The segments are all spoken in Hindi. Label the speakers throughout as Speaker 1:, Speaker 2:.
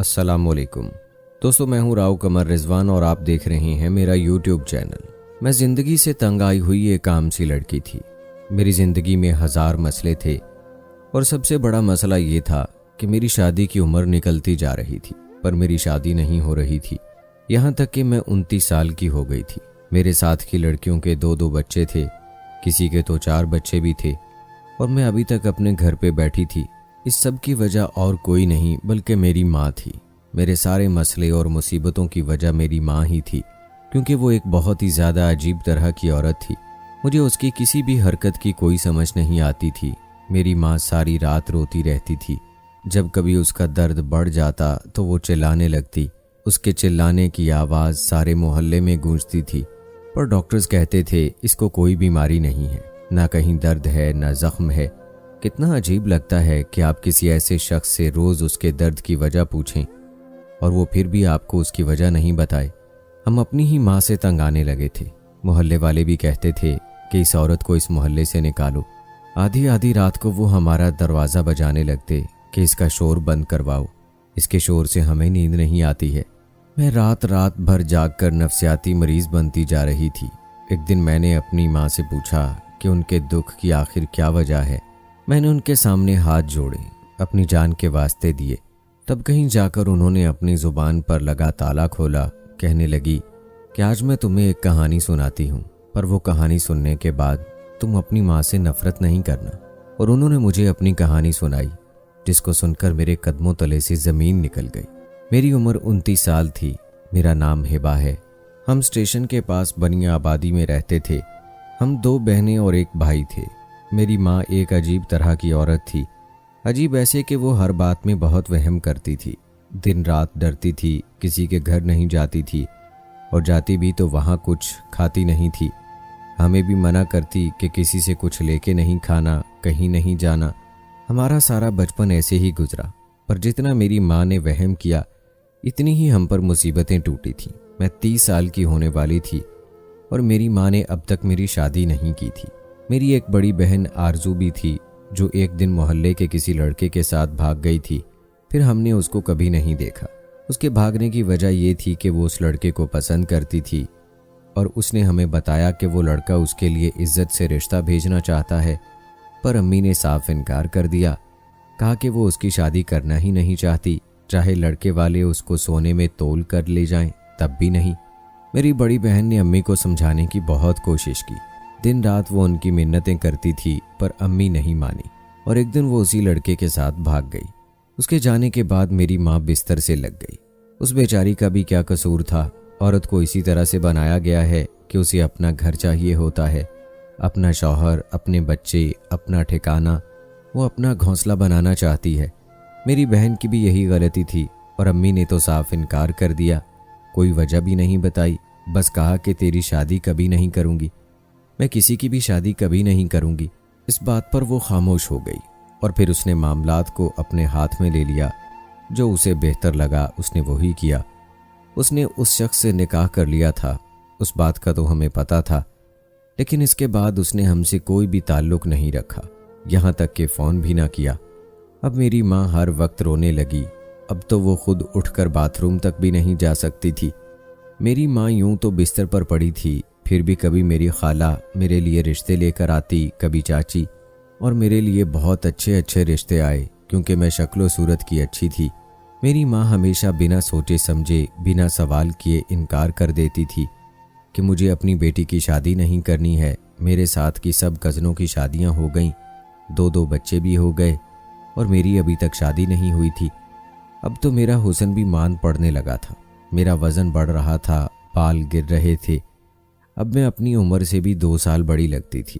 Speaker 1: अस्सलामुअलैकुम दोस्तों, मैं हूं राव कमर रिजवान और आप देख रहे हैं मेरा यूट्यूब चैनल। मैं ज़िंदगी से तंग आई हुई एक आम सी लड़की थी। मेरी ज़िंदगी में हज़ार मसले थे और सबसे बड़ा मसला ये था कि मेरी शादी की उम्र निकलती जा रही थी, पर मेरी शादी नहीं हो रही थी। यहाँ तक कि मैं 29 साल की हो गई थी। मेरे साथ की लड़कियों के 2-2 बच्चे थे, किसी के तो 4 बच्चे भी थे, और मैं अभी तक अपने घर पे बैठी थी। इस सब की वजह और कोई नहीं बल्कि मेरी माँ थी। मेरे सारे मसले और मुसीबतों की वजह मेरी माँ ही थी, क्योंकि वो एक बहुत ही ज़्यादा अजीब तरह की औरत थी। मुझे उसकी किसी भी हरकत की कोई समझ नहीं आती थी। मेरी माँ सारी रात रोती रहती थी। जब कभी उसका दर्द बढ़ जाता तो वो चिल्लाने लगती। उसके चिल्लाने की आवाज़ सारे मोहल्ले में गूंजती थी, पर डॉक्टर्स कहते थे इसको कोई बीमारी नहीं है, ना कहीं दर्द है ना ज़ख्म है। कितना अजीब लगता है कि आप किसी ऐसे शख्स से रोज़ उसके दर्द की वजह पूछें और वो फिर भी आपको उसकी वजह नहीं बताए। हम अपनी ही माँ से तंग आने लगे थे। मोहल्ले वाले भी कहते थे कि इस औरत को इस मोहल्ले से निकालो। आधी आधी रात को वो हमारा दरवाज़ा बजाने लगते कि इसका शोर बंद करवाओ, इसके शोर से हमें नींद नहीं आती है। मैं रात रात भर जाग कर नफ्सियाती मरीज़ बनती जा रही थी। एक दिन मैंने अपनी माँ से पूछा कि उनके दुख की आखिर क्या वजह है। मैंने उनके सामने हाथ जोड़े, अपनी जान के वास्ते दिए। तब कहीं जाकर उन्होंने अपनी ज़ुबान पर लगा ताला खोला। कहने लगी कि आज मैं तुम्हें एक कहानी सुनाती हूँ, पर वो कहानी सुनने के बाद तुम अपनी माँ से नफ़रत नहीं करना। और उन्होंने मुझे अपनी कहानी सुनाई, जिसको सुनकर मेरे कदमों तले से ज़मीन निकल गई। मेरी उम्र 29 साल थी। मेरा नाम हिबा है। हम स्टेशन के पास बनी आबादी में रहते थे। हम 2 बहनें और एक भाई थे। मेरी माँ एक अजीब तरह की औरत थी। अजीब ऐसे कि वो हर बात में बहुत वहम करती थी। दिन रात डरती थी, किसी के घर नहीं जाती थी, और जाती भी तो वहाँ कुछ खाती नहीं थी। हमें भी मना करती कि किसी से कुछ लेके नहीं खाना, कहीं नहीं जाना। हमारा सारा बचपन ऐसे ही गुजरा, पर जितना मेरी माँ ने वहम किया इतनी ही हम पर मुसीबतें टूटी थीं। मैं 30 साल की होने वाली थी और मेरी माँ ने अब तक मेरी शादी नहीं की थी। मेरी एक बड़ी बहन आरजू भी थी, जो एक दिन मोहल्ले के किसी लड़के के साथ भाग गई थी। फिर हमने उसको कभी नहीं देखा। उसके भागने की वजह ये थी कि वो उस लड़के को पसंद करती थी और उसने हमें बताया कि वो लड़का उसके लिए इज्जत से रिश्ता भेजना चाहता है, पर अम्मी ने साफ इनकार कर दिया। कहा कि वो उसकी शादी करना ही नहीं चाहती, चाहे लड़के वाले उसको सोने में तोल कर ले जाएं, तब भी नहीं। मेरी बड़ी बहन ने अम्मी को समझाने की बहुत कोशिश की। दिन रात वो उनकी मिन्नतें करती थी, पर अम्मी नहीं मानी और एक दिन वो उसी लड़के के साथ भाग गई। उसके जाने के बाद मेरी माँ बिस्तर से लग गई। उस बेचारी का भी क्या कसूर था। औरत को इसी तरह से बनाया गया है कि उसे अपना घर चाहिए होता है, अपना शौहर, अपने बच्चे, अपना ठिकाना। वो अपना घोंसला बनाना चाहती है। मेरी बहन की भी यही गलती थी और अम्मी ने तो साफ इनकार कर दिया। कोई वजह भी नहीं बताई, बस कहा कि तेरी शादी कभी नहीं करूँगी, मैं किसी की भी शादी कभी नहीं करूँगी। इस बात पर वो खामोश हो गई और फिर उसने मामलात को अपने हाथ में ले लिया। जो उसे बेहतर लगा उसने वही किया। उसने उस शख्स से निकाह कर लिया था। उस बात का तो हमें पता था, लेकिन इसके बाद उसने हमसे कोई भी ताल्लुक़ नहीं रखा, यहाँ तक कि फ़ोन भी ना किया। अब मेरी माँ हर वक्त रोने लगी। अब तो वो खुद उठकर बाथरूम तक भी नहीं जा सकती थी। मेरी माँ यूं तो बिस्तर पर पड़ी थी, फिर भी कभी मेरी खाला मेरे लिए रिश्ते लेकर आती, कभी चाची, और मेरे लिए बहुत अच्छे अच्छे रिश्ते आए, क्योंकि मैं शक्लो सूरत की अच्छी थी। मेरी माँ हमेशा बिना सोचे समझे, बिना सवाल किए इनकार कर देती थी कि मुझे अपनी बेटी की शादी नहीं करनी है। मेरे साथ की सब कज़नों की शादियाँ हो गईं, 2-2 बच्चे भी हो गए, और मेरी अभी तक शादी नहीं हुई थी। अब तो मेरा हुस्न भी मान पड़ने लगा था। मेरा वज़न बढ़ रहा था, बाल गिर रहे थे। अब मैं अपनी उम्र से भी 2 साल बड़ी लगती थी।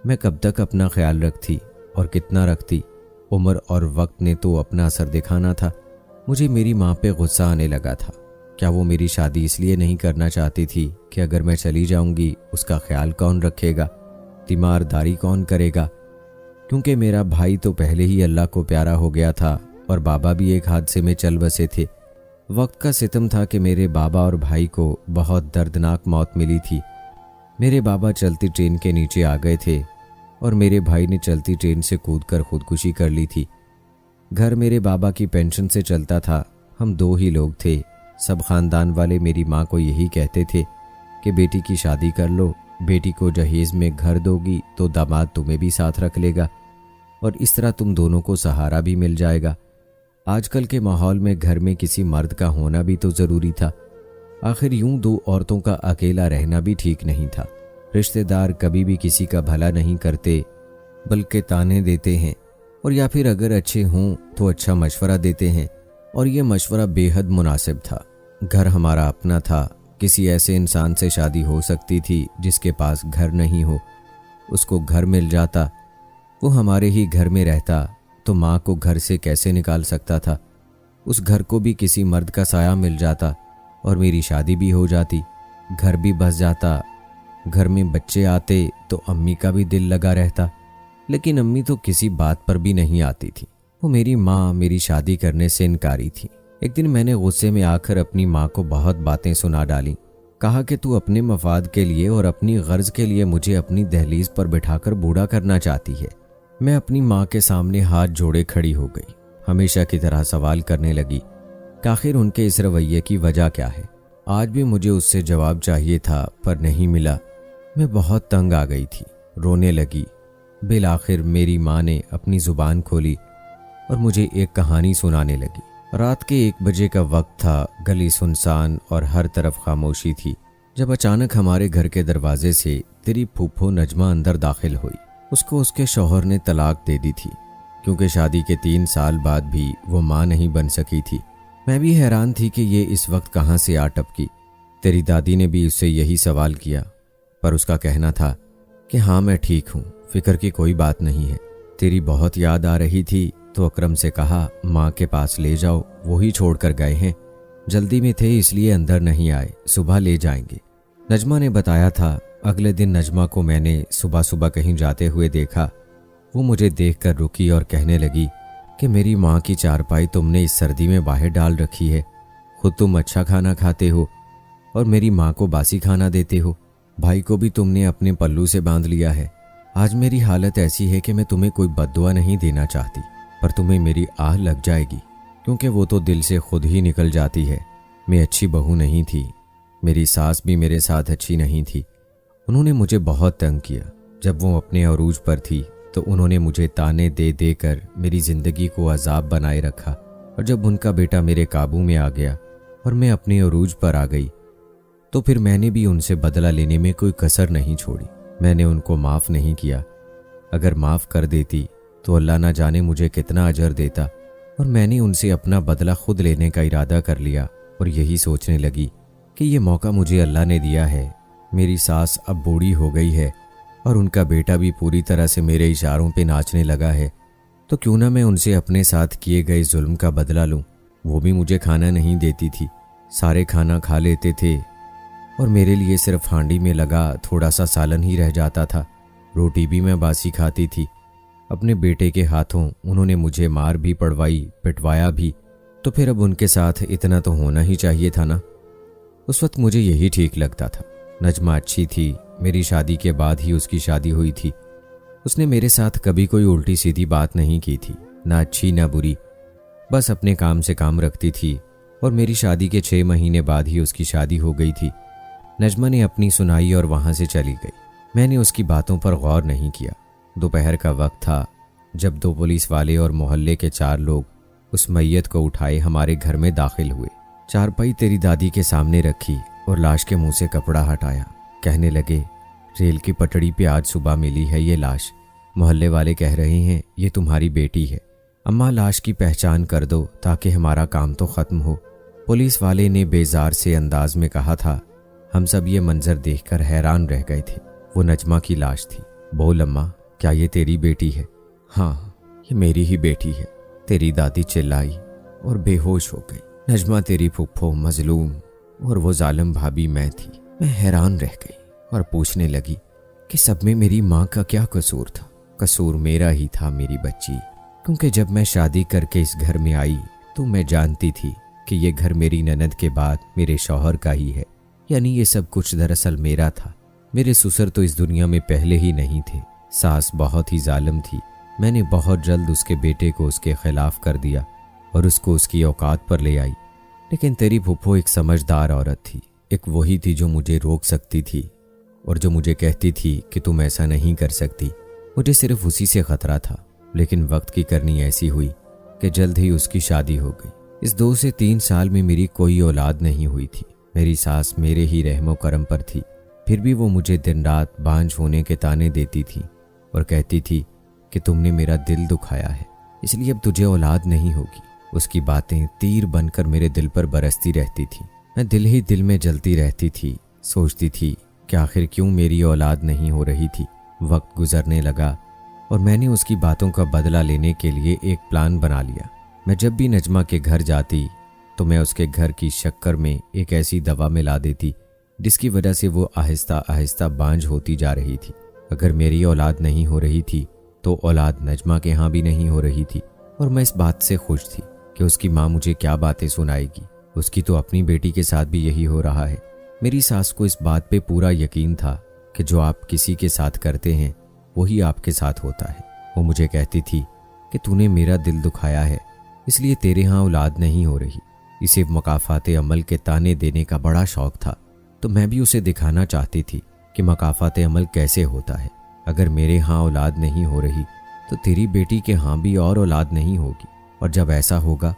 Speaker 1: मैं कब तक अपना ख्याल रखती और कितना रखती। उम्र और वक्त ने तो अपना असर दिखाना था। मुझे मेरी माँ पे गुस्सा आने लगा था। क्या वो मेरी शादी इसलिए नहीं करना चाहती थी कि अगर मैं चली जाऊंगी उसका ख्याल कौन रखेगा, तीमारदारी कौन करेगा? क्योंकि मेरा भाई तो पहले ही अल्लाह को प्यारा हो गया था और बाबा भी एक हादसे में चल बसे थे। वक्त का सितम था कि मेरे बाबा और भाई को बहुत दर्दनाक मौत मिली थी। मेरे बाबा चलती ट्रेन के नीचे आ गए थे और मेरे भाई ने चलती ट्रेन से कूदकर खुदकुशी कर ली थी। घर मेरे बाबा की पेंशन से चलता था। हम 2 ही लोग थे। सब खानदान वाले मेरी माँ को यही कहते थे कि बेटी की शादी कर लो, बेटी को जहेज में घर दोगी तो दामाद तुम्हें भी साथ रख लेगा और इस तरह तुम दोनों को सहारा भी मिल जाएगा। आजकल के माहौल में घर में किसी मर्द का होना भी तो ज़रूरी था। आखिर यूं 2 औरतों का अकेला रहना भी ठीक नहीं था। रिश्तेदार कभी भी किसी का भला नहीं करते, बल्कि ताने देते हैं, और या फिर अगर अच्छे हों तो अच्छा मशवरा देते हैं, और ये मशवरा बेहद मुनासिब था। घर हमारा अपना था। किसी ऐसे इंसान से शादी हो सकती थी जिसके पास घर नहीं हो। उसको घर मिल जाता, वो हमारे ही घर में रहता, तो माँ को घर से कैसे निकाल सकता था। उस घर को भी किसी मर्द का साया मिल जाता और मेरी शादी भी हो जाती, घर भी बस जाता। घर में बच्चे आते तो अम्मी का भी दिल लगा रहता, लेकिन अम्मी तो किसी बात पर भी नहीं आती थी। वो मेरी माँ मेरी शादी करने से इनकारी थी। एक दिन मैंने गुस्से में आकर अपनी माँ को बहुत बातें सुना डाली। कहा कि तू अपने मफाद के लिए और अपनी गर्ज के लिए मुझे अपनी दहलीज पर बिठाकर बूढ़ा करना चाहती है। मैं अपनी माँ के सामने हाथ जोड़े खड़ी हो गई। हमेशा की तरह सवाल करने लगी कि आखिर उनके इस रवैये की वजह क्या है। आज भी मुझे उससे जवाब चाहिए था, पर नहीं मिला। मैं बहुत तंग आ गई थी, रोने लगी। बिलाखिर मेरी माँ ने अपनी जुबान खोली और मुझे एक कहानी सुनाने लगी। रात के 1 बजे का वक्त था। गली सुनसान और हर तरफ खामोशी थी, जब अचानक हमारे घर के दरवाजे से तेरी फूफो नजमा अंदर दाखिल हुई। उसको उसके शौहर ने तलाक दे दी थी, क्योंकि शादी के 3 साल बाद भी वो माँ नहीं बन सकी थी। मैं भी हैरान थी कि ये इस वक्त कहाँ से आ टपकी। तेरी दादी ने भी उससे यही सवाल किया, पर उसका कहना था कि हाँ मैं ठीक हूँ, फिक्र की कोई बात नहीं है। तेरी बहुत याद आ रही थी तो अकरम से कहा माँ के पास ले जाओ, वो ही छोड़ कर गए हैं। जल्दी में थे इसलिए अंदर नहीं आए, सुबह ले जाएंगे। नजमा ने बताया था। अगले दिन नजमा को मैंने सुबह सुबह कहीं जाते हुए देखा। वो मुझे देखकर रुकी और कहने लगी कि मेरी माँ की चारपाई तुमने इस सर्दी में बाहर डाल रखी है। खुद तुम अच्छा खाना खाते हो और मेरी माँ को बासी खाना देते हो। भाई को भी तुमने अपने पल्लू से बांध लिया है। आज मेरी हालत ऐसी है कि मैं तुम्हें कोई बद्दुआ नहीं देना चाहती, पर तुम्हें मेरी आह लग जाएगी, क्योंकि वो तो दिल से खुद ही निकल जाती है। मैं अच्छी बहू नहीं थी, मेरी सास भी मेरे साथ अच्छी नहीं थी। उन्होंने मुझे बहुत तंग किया। जब वो अपने अरूज पर थी तो उन्होंने मुझे ताने दे देकर मेरी ज़िंदगी को अजाब बनाए रखा, और जब उनका बेटा मेरे काबू में आ गया और मैं अपने अरूज पर आ गई, तो फिर मैंने भी उनसे बदला लेने में कोई कसर नहीं छोड़ी। मैंने उनको माफ़ नहीं किया। अगर माफ़ कर देती तो अल्लाह ना जाने मुझे कितना अजर देता। और मैंने उनसे अपना बदला खुद लेने का इरादा कर लिया और यही सोचने लगी कि ये मौका मुझे अल्लाह ने दिया है। मेरी सास अब बूढ़ी हो गई है और उनका बेटा भी पूरी तरह से मेरे इशारों पे नाचने लगा है, तो क्यों ना मैं उनसे अपने साथ किए गए जुल्म का बदला लूं। वो भी मुझे खाना नहीं देती थी, सारे खाना खा लेते थे और मेरे लिए सिर्फ हांडी में लगा थोड़ा सा सालन ही रह जाता था। रोटी भी मैं बासी खाती थी। अपने बेटे के हाथों उन्होंने मुझे मार भी पड़वाई, पिटवाया भी, तो फिर अब उनके साथ इतना तो होना ही चाहिए था ना। उस वक्त मुझे यही ठीक लगता था। नजमा अच्छी थी, मेरी शादी के बाद ही उसकी शादी हुई थी। उसने मेरे साथ कभी कोई उल्टी सीधी बात नहीं की थी, ना अच्छी ना बुरी, बस अपने काम से काम रखती थी। और मेरी शादी के 6 महीने बाद ही उसकी शादी हो गई थी। नजमा ने अपनी सुनाई और वहाँ से चली गई। मैंने उसकी बातों पर गौर नहीं किया। दोपहर का वक्त था जब 2 पुलिस वाले और मोहल्ले के 4 लोग उस मैयत को उठाए हमारे घर में दाखिल हुए। चारपाई तेरी दादी के सामने रखी और लाश के मुंह से कपड़ा हटाया। कहने लगे, रेल की पटड़ी पे आज सुबह मिली है ये लाश। मोहल्ले वाले कह रहे हैं ये तुम्हारी बेटी है। अम्मा लाश की पहचान कर दो ताकि हमारा काम तो ख़त्म हो। पुलिस वाले ने बेजार से अंदाज में कहा था। हम सब ये मंजर देखकर हैरान रह गए थे। वो नजमा की लाश थी। बोल अम्मा, क्या ये तेरी बेटी है? हाँ, ये मेरी ही बेटी है। तेरी दादी चिल्लाई और बेहोश हो गई। नजमा तेरी फुफ्फो मजलूम और वो जालिम भाभी मैं थी। मैं हैरान रह गई और पूछने लगी कि सब में मेरी माँ का क्या कसूर था? कसूर मेरा ही था मेरी बच्ची, क्योंकि जब मैं शादी करके इस घर में आई तो मैं जानती थी कि ये घर मेरी ननद के बाद मेरे शौहर का ही है। यानी ये सब कुछ दरअसल मेरा था। मेरे ससुर तो इस दुनिया में पहले ही नहीं थे। सास बहुत ही जालिम थी। मैंने बहुत जल्द उसके बेटे को उसके खिलाफ कर दिया और उसको उसकी औकात पर ले आई। लेकिन तेरी फूफो एक समझदार औरत थी। एक वही थी जो मुझे रोक सकती थी और जो मुझे कहती थी कि तुम ऐसा नहीं कर सकती। मुझे सिर्फ उसी से खतरा था, लेकिन वक्त की करनी ऐसी हुई कि जल्द ही उसकी शादी हो गई। इस 2 से 3 साल में मेरी कोई औलाद नहीं हुई थी। मेरी सास मेरे ही रहमो करम पर थी, फिर भी वो मुझे दिन रात बांझ होने के ताने देती थी और कहती थी कि तुमने मेरा दिल दुखाया है, इसलिए अब तुझे औलाद नहीं होगी। उसकी बातें तीर बनकर मेरे दिल पर बरसती रहती थी। मैं दिल ही दिल में जलती रहती थी, सोचती थी कि आखिर क्यों मेरी औलाद नहीं हो रही थी। वक्त गुजरने लगा और मैंने उसकी बातों का बदला लेने के लिए एक प्लान बना लिया। मैं जब भी नजमा के घर जाती तो मैं उसके घर की शक्कर में एक ऐसी दवा मिला देती जिसकी वजह से वो आहिस्ता आहिस्ता बांझ होती जा रही थी। अगर मेरी औलाद नहीं हो रही थी तो औलाद नजमा के यहाँ भी नहीं हो रही थी, और मैं इस बात से खुश थी कि उसकी माँ मुझे क्या बातें सुनाएगी। उसकी तो अपनी बेटी के साथ भी यही हो रहा है। मेरी सास को इस बात पे पूरा यकीन था कि जो आप किसी के साथ करते हैं वही आपके साथ होता है। वो मुझे कहती थी कि तूने मेरा दिल दुखाया है, इसलिए तेरे यहाँ औलाद नहीं हो रही। इसे मकाफाते अमल के ताने देने का बड़ा शौक था, तो मैं भी उसे दिखाना चाहती थी कि मकाफाते अमल कैसे होता है। अगर मेरे यहाँ औलाद नहीं हो रही तो तेरी बेटी के यहाँ भी और औलाद नहीं होगी, और जब ऐसा होगा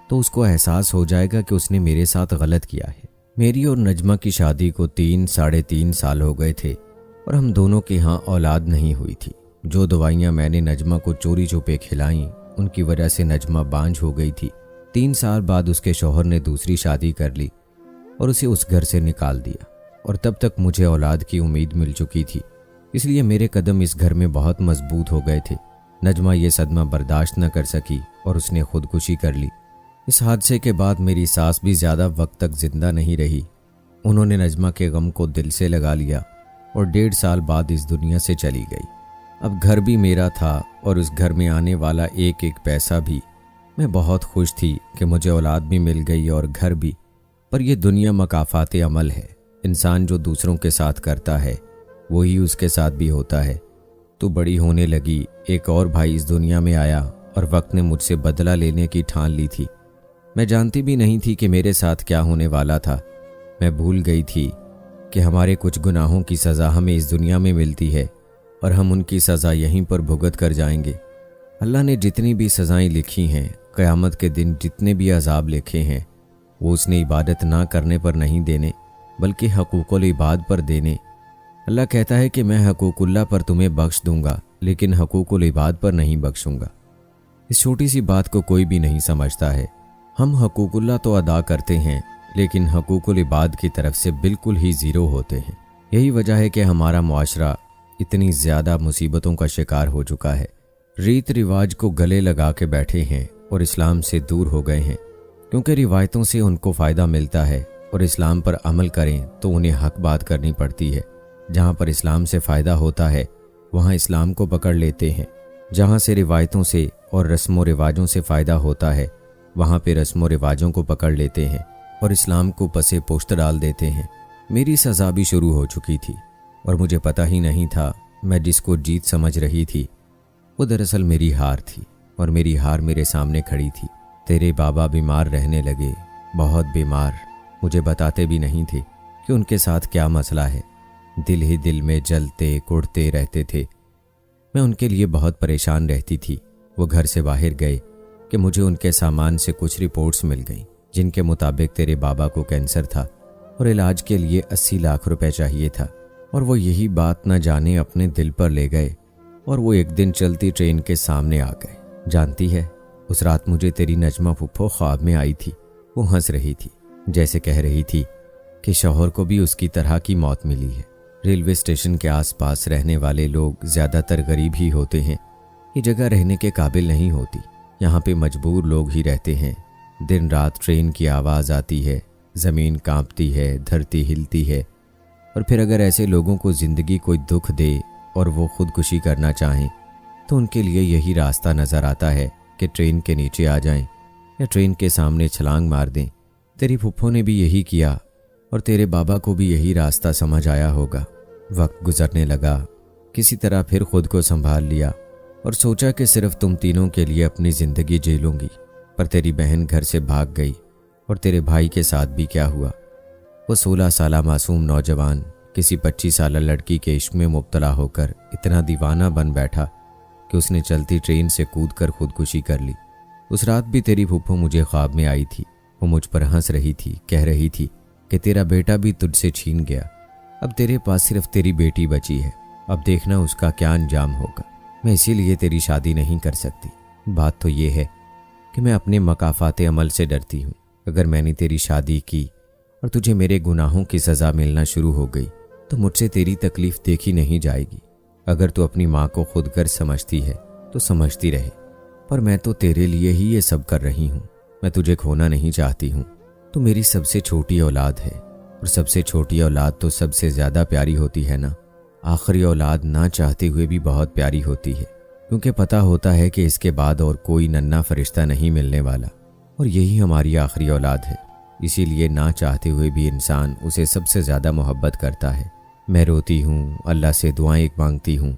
Speaker 1: तो उसको एहसास हो जाएगा कि उसने मेरे साथ गलत किया है। मेरी और नजमा की शादी को 3-3.5 साल हो गए थे और हम दोनों के यहाँ औलाद नहीं हुई थी। जो दवाइयाँ मैंने नजमा को चोरी छुपे खिलाई उनकी वजह से नजमा बांझ हो गई थी। 3 साल बाद उसके शौहर ने दूसरी शादी कर ली और उसे उस घर से निकाल दिया, और तब तक मुझे औलाद की उम्मीद मिल चुकी थी, इसलिए मेरे कदम इस घर में बहुत मजबूत हो गए थे। नजमा ये सदमा बर्दाश्त न कर सकी और उसने खुदकुशी कर ली। इस हादसे के बाद मेरी सास भी ज़्यादा वक्त तक जिंदा नहीं रही। उन्होंने नजमा के गम को दिल से लगा लिया और 1.5 साल बाद इस दुनिया से चली गई। अब घर भी मेरा था और उस घर में आने वाला एक एक पैसा भी। मैं बहुत खुश थी कि मुझे औलाद भी मिल गई और घर भी। पर यह दुनिया मकाफाते अमल है। इंसान जो दूसरों के साथ करता है वही उसके साथ भी होता है। तो बड़ी होने लगी, एक और भाई इस दुनिया में आया और वक्त ने मुझसे बदला लेने की ठान ली थी। मैं जानती भी नहीं थी कि मेरे साथ क्या होने वाला था। मैं भूल गई थी कि हमारे कुछ गुनाहों की सज़ा हमें इस दुनिया में मिलती है और हम उनकी सज़ा यहीं पर भुगत कर जाएंगे। अल्लाह ने जितनी भी सज़ाएं लिखी हैं, क़यामत के दिन जितने भी अजाब लिखे हैं, वो उसने इबादत ना करने पर नहीं देने बल्कि हकूक़ुल इबाद पर देने। अल्लाह कहता है कि मैं हकूक़ुल्लाह पर तुम्हें बख्श दूंगा, लेकिन हकूक़ुल इबाद पर नहीं बख्शूंगा। इस छोटी सी बात को कोई भी नहीं समझता है। हम हकूक़ुल्लाह तो अदा करते हैं, लेकिन हकूक़ुल इबाद की तरफ से बिल्कुल ही ज़ीरो होते हैं। यही वजह है कि हमारा मुआशरा इतनी ज़्यादा मुसीबतों का शिकार हो चुका है। रीत रिवाज को गले लगा के बैठे हैं और इस्लाम से दूर हो गए हैं, क्योंकि रिवायतों से उनको फ़ायदा मिलता है और इस्लाम पर अमल करें तो उन्हें हक बात करनी पड़ती है। जहाँ पर इस्लाम से फ़ायदा होता है वहाँ इस्लाम को पकड़ लेते हैं। जहाँ से रिवायतों से और रस्म व रिवाजों से फ़ायदा होता है वहाँ पे रस्म व रिवाजों को पकड़ लेते हैं और इस्लाम को पसे पोश्त डाल देते हैं। मेरी सज़ा भी शुरू हो चुकी थी और मुझे पता ही नहीं था। मैं जिसको जीत समझ रही थी वो दरअसल मेरी हार थी, और मेरी हार मेरे सामने खड़ी थी। तेरे बाबा बीमार रहने लगे, बहुत बीमार। मुझे बताते भी नहीं थे कि उनके साथ क्या मसला है। दिल ही दिल में जलते कुढ़ते रहते थे। मैं उनके लिए बहुत परेशान रहती थी। वो घर से बाहर गए कि मुझे उनके सामान से कुछ रिपोर्ट्स मिल गई, जिनके मुताबिक तेरे बाबा को कैंसर था और इलाज के लिए 80 लाख रुपए चाहिए था। और वो यही बात न जाने अपने दिल पर ले गए और वो एक दिन चलती ट्रेन के सामने आ गए। जानती है, उस रात मुझे तेरी नजमा फुफ्फो ख्वाब में आई थी। वो हंस रही थी, जैसे कह रही थी कि शौहर को भी उसकी तरह की मौत मिली है। रेलवे स्टेशन के आसपास रहने वाले लोग ज़्यादातर गरीब ही होते हैं। ये जगह रहने के काबिल नहीं होती। यहाँ पे मजबूर लोग ही रहते हैं। दिन रात ट्रेन की आवाज़ आती है, ज़मीन कांपती है, धरती हिलती है। और फिर अगर ऐसे लोगों को ज़िंदगी कोई दुख दे और वो खुदकुशी करना चाहें तो उनके लिए यही रास्ता नज़र आता है कि ट्रेन के नीचे आ जाएं या ट्रेन के सामने छलांग मार दें। तेरी फुफ्फो ने भी यही किया और तेरे बाबा को भी यही रास्ता समझ आया होगा। वक्त गुजरने लगा, किसी तरह फिर खुद को संभाल लिया और सोचा कि सिर्फ तुम तीनों के लिए अपनी ज़िंदगी जी लूँगी। पर तेरी बहन घर से भाग गई और तेरे भाई के साथ भी क्या हुआ? वो 16 साला मासूम नौजवान किसी 25 साला लड़की के इश्क में मुब्तला होकर इतना दीवाना बन बैठा कि उसने चलती ट्रेन से कूदकर खुदकुशी कर ली। उस रात भी तेरी फूफो मुझे ख्वाब में आई थी। वो मुझ पर हंस रही थी, कह रही थी कि तेरा बेटा भी तुझसे छीन गया, अब तेरे पास सिर्फ तेरी बेटी बची है, अब देखना उसका क्या अंजाम होगा। मैं इसीलिए तेरी शादी नहीं कर सकती। बात तो ये है कि मैं अपने मकाफाते अमल से डरती हूँ। अगर मैंने तेरी शादी की और तुझे मेरे गुनाहों की सज़ा मिलना शुरू हो गई तो मुझसे तेरी तकलीफ़ देखी नहीं जाएगी। अगर तू अपनी माँ को खुद गर्ज समझती है तो समझती रहे, पर मैं तो तेरे लिए ही ये सब कर रही हूँ। मैं तुझे खोना नहीं चाहती हूँ। तू मेरी सबसे छोटी औलाद है और सबसे छोटी औलाद तो सबसे ज़्यादा प्यारी होती है ना। आखिरी औलाद ना चाहते हुए भी बहुत प्यारी होती है, क्योंकि पता होता है कि इसके बाद और कोई नन्हा फरिश्ता नहीं मिलने वाला, और यही हमारी आखिरी औलाद है। इसीलिए ना चाहते हुए भी इंसान उसे सबसे ज़्यादा मोहब्बत करता है। मैं रोती हूँ, अल्लाह से दुआएं मांगती हूँ।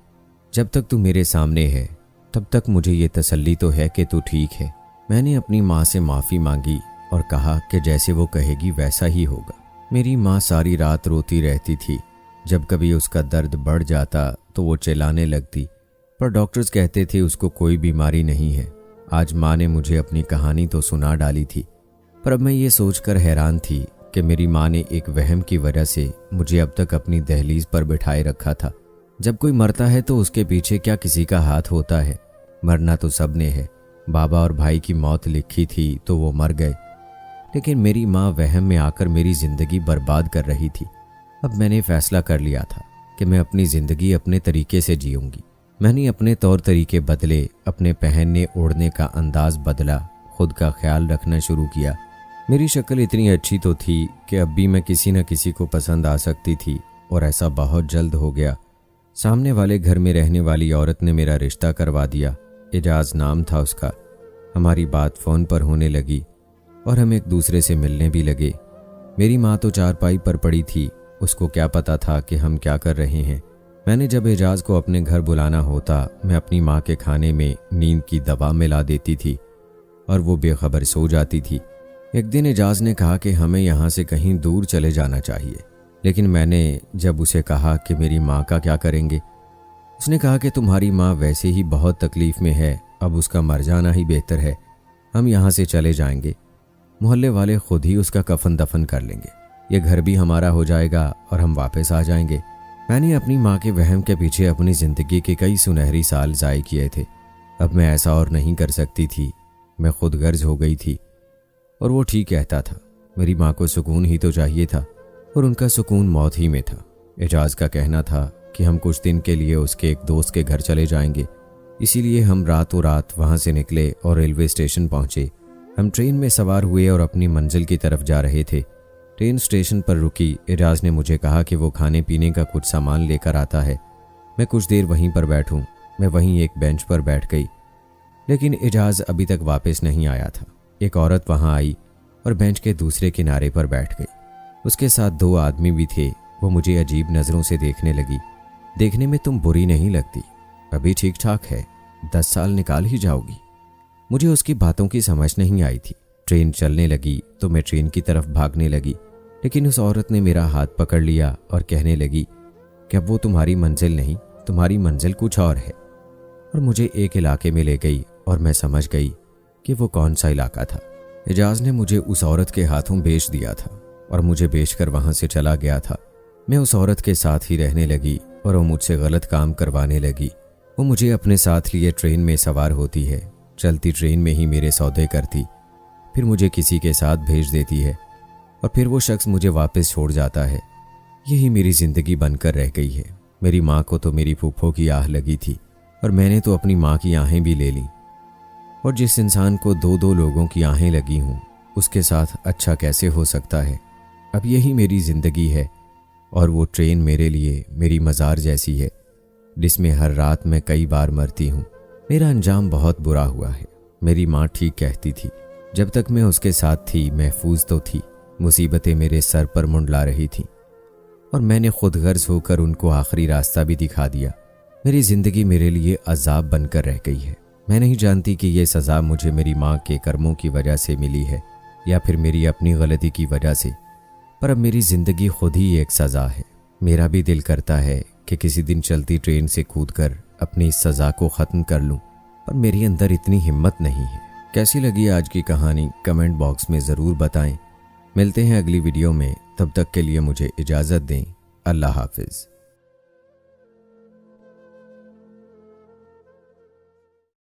Speaker 1: जब तक तू मेरे सामने है तब तक मुझे ये तसल्ली तो है कि तू ठीक है। मैंने अपनी माँ से माफ़ी मांगी और कहा कि जैसे वो कहेगी वैसा ही होगा। मेरी माँ सारी रात रोती रहती थी। जब कभी उसका दर्द बढ़ जाता तो वो चिल्लाने लगती, पर डॉक्टर्स कहते थे उसको कोई बीमारी नहीं है। आज माँ ने मुझे अपनी कहानी तो सुना डाली थी, पर अब मैं ये सोचकर हैरान थी कि मेरी माँ ने एक वहम की वजह से मुझे अब तक अपनी दहलीज पर बिठाए रखा था। जब कोई मरता है तो उसके पीछे क्या किसी का हाथ होता है? मरना तो सब ने है। बाबा और भाई की मौत लिखी थी तो वो मर गए, लेकिन मेरी माँ वहम में आकर मेरी ज़िंदगी बर्बाद कर रही थी। अब मैंने फ़ैसला कर लिया था कि मैं अपनी ज़िंदगी अपने तरीके से जीऊँगी। मैंने अपने तौर तरीके बदले, अपने पहनने ओढ़ने का अंदाज़ बदला, खुद का ख्याल रखना शुरू किया। मेरी शक्ल इतनी अच्छी तो थी कि अब भी मैं किसी न किसी को पसंद आ सकती थी, और ऐसा बहुत जल्द हो गया। सामने वाले घर में रहने वाली औरत ने मेरा रिश्ता करवा दिया। एजाज नाम था उसका। हमारी बात फ़ोन पर होने लगी और हम एक दूसरे से मिलने भी लगे। मेरी माँ तो चारपाई पर पड़ी थी, उसको क्या पता था कि हम क्या कर रहे हैं। मैंने जब एजाज को अपने घर बुलाना होता, मैं अपनी माँ के खाने में नींद की दवा मिला देती थी और वो बेखबर सो जाती थी। एक दिन एजाज ने कहा कि हमें यहाँ से कहीं दूर चले जाना चाहिए, लेकिन मैंने जब उसे कहा कि मेरी माँ का क्या करेंगे, उसने कहा कि तुम्हारी माँ वैसे ही बहुत तकलीफ़ में है, अब उसका मर जाना ही बेहतर है। हम यहाँ से चले जाएंगे, मोहल्ले वाले खुद ही उसका कफन दफन कर लेंगे, ये घर भी हमारा हो जाएगा और हम वापस आ जाएंगे। मैंने अपनी माँ के वहम के पीछे अपनी ज़िंदगी के कई सुनहरी साल ज़ाय किए थे। अब मैं ऐसा और नहीं कर सकती थी। मैं खुद गर्ज हो गई थी, और वो ठीक कहता था। मेरी माँ को सुकून ही तो चाहिए था, और उनका सुकून मौत ही में था। एजाज का कहना था कि हम कुछ दिन के लिए उसके एक दोस्त के घर चले जाएंगे, इसीलिए हम रातों रात वहाँ से निकले और रेलवे स्टेशन पहुँचे। हम ट्रेन में सवार हुए और अपनी मंजिल की तरफ जा रहे थे। ट्रेन स्टेशन पर रुकी। एजाज ने मुझे कहा कि वो खाने पीने का कुछ सामान लेकर आता है, मैं कुछ देर वहीं पर बैठूं। मैं वहीं एक बेंच पर बैठ गई, लेकिन एजाज अभी तक वापस नहीं आया था। एक औरत वहां आई और बेंच के दूसरे किनारे पर बैठ गई। उसके साथ 2 आदमी भी थे। वो मुझे अजीब नज़रों से देखने लगी। देखने में तुम बुरी नहीं लगती, अभी ठीक ठाक है, 10 साल निकाल ही जाओगी। मुझे उसकी बातों की समझ नहीं आई थी। ट्रेन चलने लगी तो मैं ट्रेन की तरफ भागने लगी, लेकिन उस औरत ने मेरा हाथ पकड़ लिया और कहने लगी कि अब वो तुम्हारी मंजिल नहीं, तुम्हारी मंजिल कुछ और है, और मुझे एक इलाके में ले गई और मैं समझ गई कि वो कौन सा इलाका था। एजाज ने मुझे उस औरत के हाथों बेच दिया था और मुझे बेचकर वहां से चला गया था। मैं उस औरत के साथ ही रहने लगी और वो मुझसे गलत काम करवाने लगी। वो मुझे अपने साथ लिए ट्रेन में सवार होती है, चलती ट्रेन में ही मेरे सौदे करती, फिर मुझे किसी के साथ भेज देती है और फिर वो शख्स मुझे वापस छोड़ जाता है। यही मेरी ज़िंदगी बनकर रह गई है। मेरी माँ को तो मेरी फूफो की आह लगी थी और मैंने तो अपनी माँ की आहें भी ले ली। और जिस इंसान को 2-2 लोगों की आहें लगी हों, उसके साथ अच्छा कैसे हो सकता है। अब यही मेरी ज़िंदगी है और वो ट्रेन मेरे लिए मेरी मज़ार जैसी है, जिसमें हर रात मैं कई बार मरती हूँ। मेरा अंजाम बहुत बुरा हुआ है। मेरी माँ ठीक कहती थी, जब तक मैं उसके साथ थी महफूज तो थी, मुसीबतें मेरे सर पर मुंडला रही थीं और मैंने खुद गर्ज होकर उनको आखिरी रास्ता भी दिखा दिया। मेरी ज़िंदगी मेरे लिए अजाब बनकर रह गई है। मैं नहीं जानती कि ये सज़ा मुझे मेरी माँ के कर्मों की वजह से मिली है या फिर मेरी अपनी गलती की वजह से, पर अब मेरी ज़िंदगी खुद ही एक सज़ा है। मेरा भी दिल करता है कि किसी दिन चलती ट्रेन से कूदकर अपनी इस सज़ा को ख़त्म कर लूं, पर मेरी अंदर इतनी हिम्मत नहीं है। कैसी लगी आज की कहानी कमेंट बॉक्स में ज़रूर बताएं। मिलते हैं अगली वीडियो में, तब तक के लिए मुझे इजाज़त दें। अल्लाह हाफिज़।